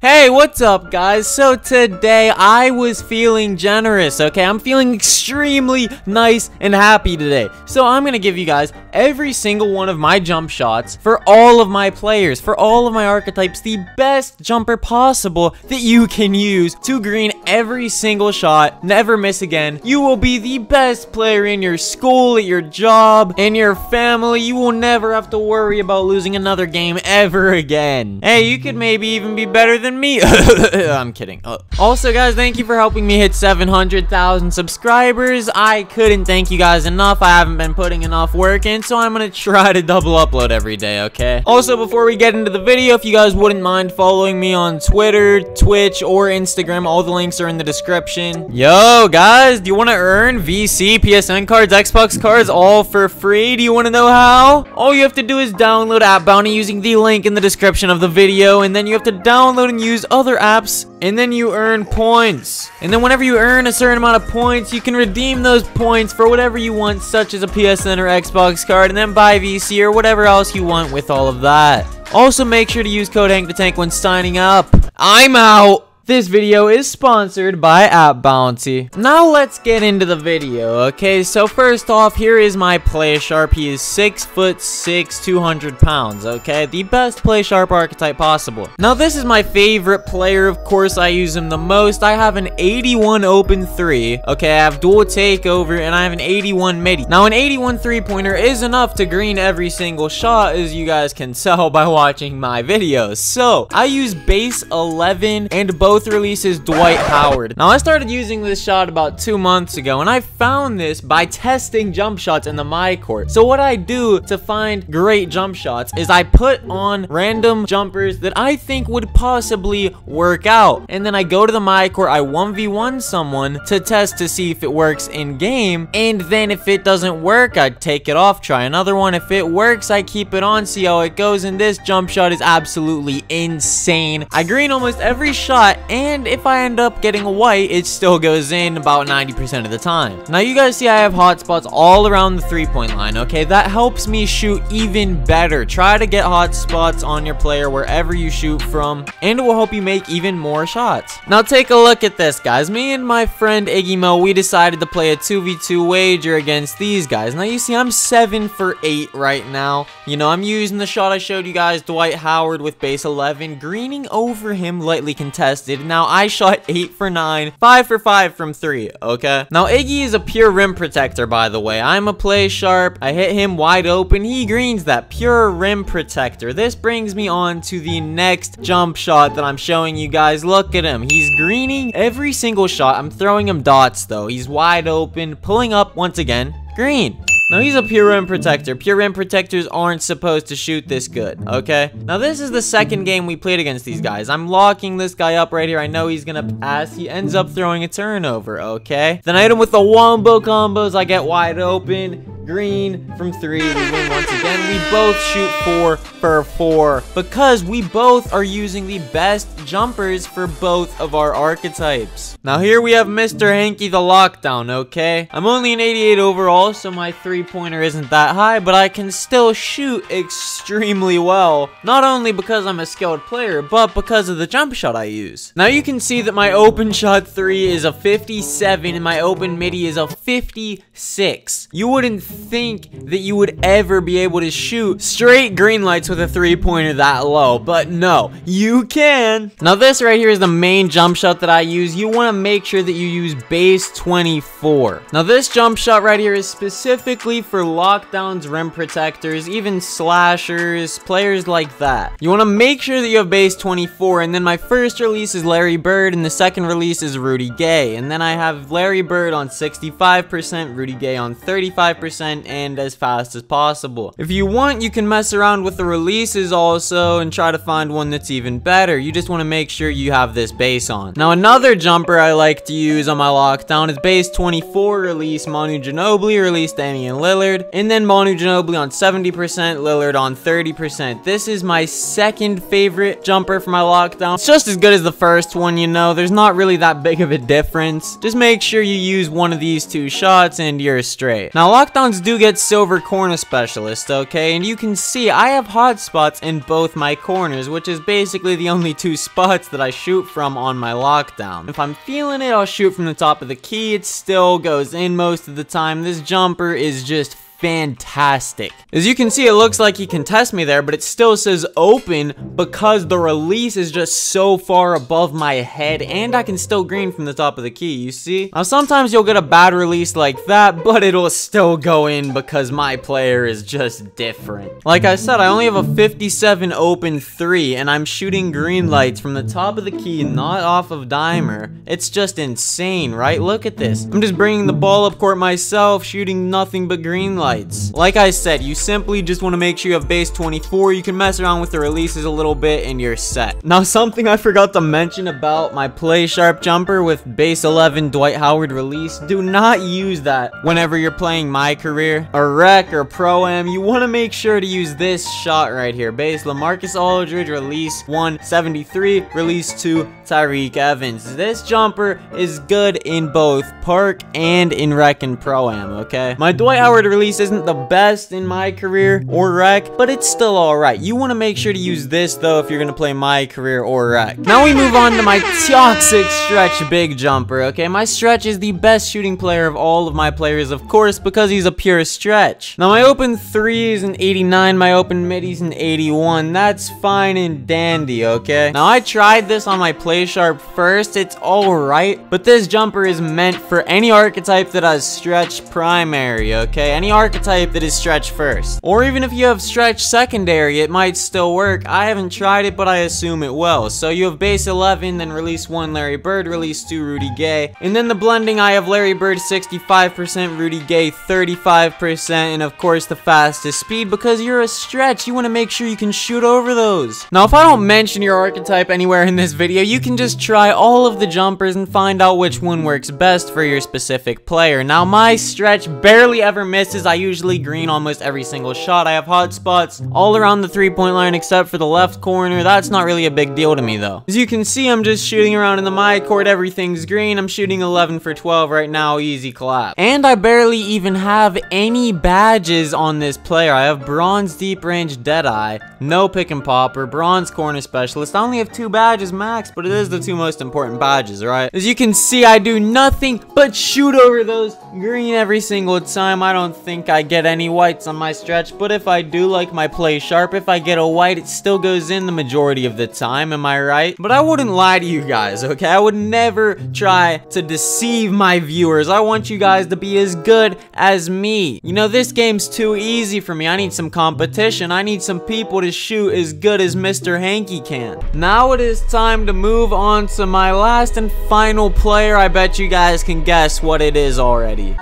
Hey, what's up, guys? So today I was feeling generous, okay? I'm feeling extremely nice and happy today. So I'm gonna give you guys every single one of my jump shots for all of my players, for all of my archetypes, the best jumper possible that you can use to green every single shot. Never miss again. You will be the best player in your school, at your job, in your family. You will never have to worry about losing another game ever again. Hey, you could maybe even be better than me. I'm kidding. Also, guys, thank you for helping me hit 700,000 subscribers. I couldn't thank you guys enough. I haven't been putting enough work in, so I'm gonna try to double upload every day, okay? Also, before we get into the video, if you guys wouldn't mind following me on Twitter, Twitch, or Instagram, all the links are in the description. Yo, guys, do you want to earn VC, PSN cards, Xbox cards, all for free? Do you want to know how? All you have to do is download App Bounty using the link in the description of the video, and then you have to download and use other apps, and then you earn points. And then whenever you earn a certain amount of points, you can redeem those points for whatever you want, such as a PSN or Xbox card, and then buy VC or whatever else you want with all of that. Also, make sure to use code HankDaTank when signing up. I'm out. This video is sponsored by App Bounty. Now let's get into the video, okay? So first off, here is my play sharp. He is 6'6", 200 pounds, okay? The best play sharp archetype possible. Now this is my favorite player. Of course, I use him the most. I have an 81 open 3, okay? I have dual takeover, and I have an 81 midi. Now an 81 3-pointer is enough to green every single shot, as you guys can tell by watching my videos. So I use base 11 and both releases Dwight Howard. Now I started using this shot about 2 months ago, and I found this by testing jump shots in the my court. So what I do to find great jump shots is I put on random jumpers that I think would possibly work out, and then I go to the my court, I 1v1 someone to test to see if it works in game, and then if it doesn't work, I take it off, try another one. If it works, I keep it on, see how it goes, and this jump shot is absolutely insane. I green almost every shot, and if I end up getting a white, it still goes in about 90% of the time. Now you guys see I have hotspots all around the 3-point line, okay? That helps me shoot even better. Try to get hotspots on your player wherever you shoot from, and it will help you make even more shots. Now take a look at this, guys. Me and my friend Iggy Mo, we decided to play a 2v2 wager against these guys. Now you see I'm 7 for 8 right now. You know, I'm using the shot I showed you guys, Dwight Howard with base 11, greening over him, lightly contested. Now I shot 8 for 9, 5 for 5 from 3, okay? Now Iggy is a pure rim protector, by the way. I'm a play sharp. I hit him wide open. He greens that pure rim protector. This brings me on to the next jump shot that I'm showing you guys. Look at him. He's greening every single shot. I'm throwing him dots though. He's wide open, pulling up once again, green. Now he's a pure rim protector. Pure rim protectors aren't supposed to shoot this good, okay? Now this is the second game we played against these guys. I'm locking this guy up right here. I know he's gonna pass. He ends up throwing a turnover, okay? Then I hit him with the wombo combos. I get wide open, green from 3. We win once again. We both shoot 4 for 4 because we both are using the best jumpers for both of our archetypes. Now here we have Mr. Hanky the Lockdown, okay? I'm only an 88 overall, so my 3-pointer isn't that high, but I can still shoot extremely well. Not only because I'm a skilled player, but because of the jump shot I use. Now you can see that my open shot 3 is a 57 and my open midi is a 56. You wouldn't think that you would ever be able to shoot straight green lights with a 3-pointer that low, but no, you can. Now this right here is the main jump shot that I use. You want to make sure that you use base 24. Now this jump shot right here is specifically for lockdowns, rim protectors, even slashers, players like that. You want to make sure that you have base 24, and then my first release is Larry Bird, and the second release is Rudy Gay, and then I have Larry Bird on 65%, Rudy Gay on 35%, and as fast as possible. If you want, you can mess around with the releases also and try to find one that's even better. You just want to make sure you have this base on. Now another jumper I like to use on my lockdown is base 24 release Manu Ginobili, release Damian Lillard, and then Manu Ginobili on 70%, Lillard on 30%. This is my second favorite jumper for my lockdown. It's just as good as the first one, you know. There's not really that big of a difference. Just make sure you use one of these two shots and you're straight. Now lockdowns bronze do get silver corner specialist, okay? And you can see I have hot spots in both my corners, which is basically the only two spots that I shoot from on my lockdown. If I'm feeling it, I'll shoot from the top of the key. It still goes in most of the time. This jumper is just fantastic. As you can see, it looks like he can test me there, but it still says open because the release is just so far above my head, and I can still green from the top of the key, you see? Now, sometimes you'll get a bad release like that, but it'll still go in because my player is just different. Like I said, I only have a 57 open 3, and I'm shooting green lights from the top of the key, not off of dimer. It's just insane, right? Look at this. I'm just bringing the ball up court myself, shooting nothing but green lights. Like I said, you simply just want to make sure you have base 24. You can mess around with the releases a little bit and you're set. Now, something I forgot to mention about my play sharp jumper with base 11 Dwight Howard release, do not use that whenever you're playing my career or rec or pro-am. You want to make sure to use this shot right here. Base LaMarcus Aldridge, release 173, release 2 Tyreek Evans. This jumper is good in both park and in rec and pro-am, okay? My Dwight Howard release isn't the best in my career or rec, but it's still alright. You want to make sure to use this though if you're going to play my career or rec. Now we move on to my toxic stretch big jumper, okay? My stretch is the best shooting player of all of my players, of course, because he's a pure stretch. Now my open 3 is an 89, my open mid is an 81. That's fine and dandy, okay? Now I tried this on my play sharp first. It's alright, but this jumper is meant for any archetype that has stretch primary, okay? Any archetype that is stretch first. Or even if you have stretch secondary, it might still work. I haven't tried it, but I assume it will. So you have base 11, then release 1 Larry Bird, release 2 Rudy Gay. And then the blending, I have Larry Bird 65%, Rudy Gay 35%, and of course the fastest speed because you're a stretch. You want to make sure you can shoot over those. Now, if I don't mention your archetype anywhere in this video, you can just try all of the jumpers and find out which one works best for your specific player. Now, my stretch barely ever misses. I usually green almost every single shot. I have hot spots all around the 3-point line except for the left corner. That's not really a big deal to me though. As you can see, I'm just shooting around in the my court. Everything's green. I'm shooting 11 for 12 right now. Easy clap. And I barely even have any badges on this player. I have bronze deep range Deadeye, no pick and popper, bronze corner specialist. I only have 2 badges max, but it is the 2 most important badges, right? As you can see, I do nothing but shoot over those green every single time. I don't think I get any whites on my stretch, but if I do, like my play sharp, if I get a white, it still goes in the majority of the time, am I right? But I wouldn't lie to you guys, okay? I would never try to deceive my viewers. I want you guys to be as good as me. You know, this game's too easy for me. I need some competition. I need some people to shoot as good as Mr. Hanky can. Now it is time to move on to my last and final player. I bet you guys can guess what it is already.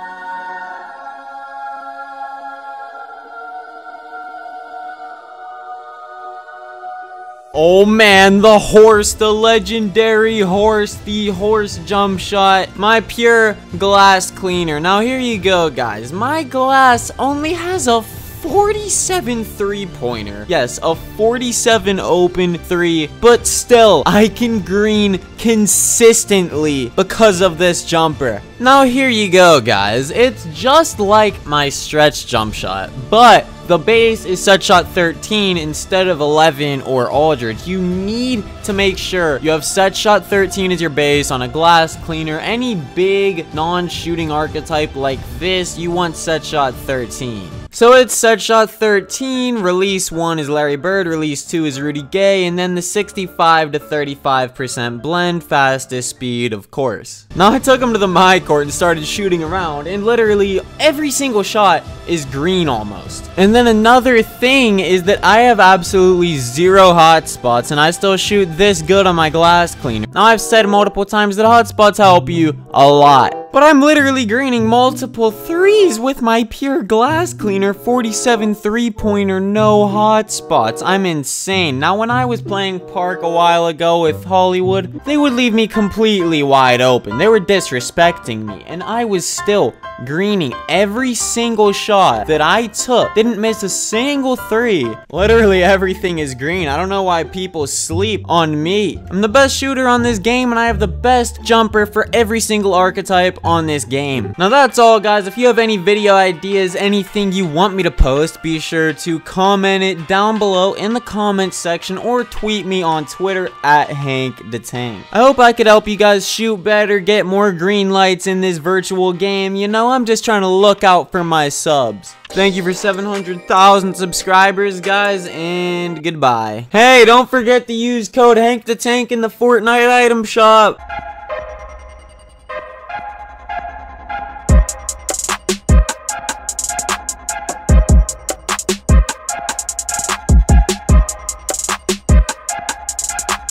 Oh man, the horse, the legendary horse, the horse jump shot, my pure glass cleaner. Now here you go, guys. My glass only has a 47 3-pointer. Yes, a 47 open 3, but still, I can green consistently because of this jumper. Now here you go, guys. It's just like my stretch jump shot, but the base is set shot 13 instead of 11 or Aldridge. You need to make sure you have set shot 13 as your base on a glass cleaner. Any big non-shooting archetype like this, you want set shot 13. So it's set shot 13, release 1 is Larry Bird, release 2 is Rudy Gay, and then the 65 to 35% blend, fastest speed, of course. Now I took him to the my court and started shooting around, and literally every single shot is green almost. And then another thing is that I have absolutely 0 hot spots, and I still shoot this good on my glass cleaner. Now I've said multiple times that hot spots help you a lot. But I'm literally greening multiple 3s with my pure glass cleaner, 47 3-pointer, no hot spots. I'm insane. Now, when I was playing Park a while ago with Hollywood, they would leave me completely wide open. They were disrespecting me, and I was still greening every single shot that I took. Didn't miss a single three. Literally everything is green. I don't know why people sleep on me. I'm the best shooter on this game, and I have the best jumper for every single archetype on this game. Now that's all, guys. If you have any video ideas, anything you want me to post, be sure to comment it down below in the comments section or tweet me on Twitter at HankDaTank. I hope I could help you guys shoot better, get more green lights in this virtual game. You know, I'm just trying to look out for my subs. Thank you for 700,000 subscribers, guys, and goodbye. Hey, don't forget to use code HankDaTank in the Fortnite item shop.